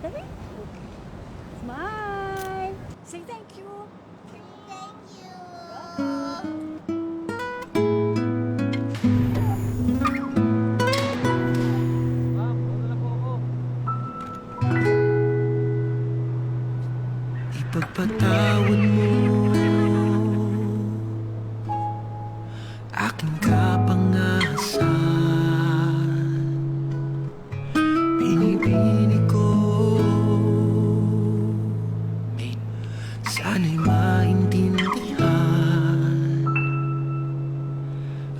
Dali. Smile. Say thank you. Thank you. Ma'am, una na po ako. Ipagpatawad mo aking kapangasan. Pinipili ko sana'y maintindihan.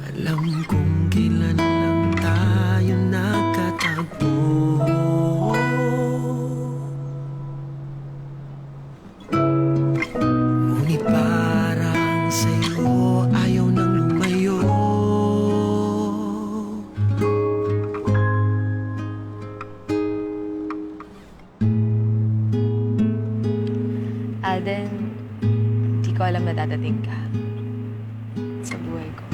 Alam kong kailan lang tayo nagkatagpo. Ngunit parang sa'yo ayaw nang lumayo. Alden, di ko alam na dadating ka sa buhay ko.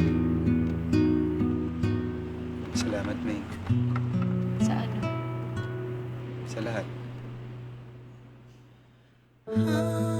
Salamat, May. Sa ano? Sa lahat. Ah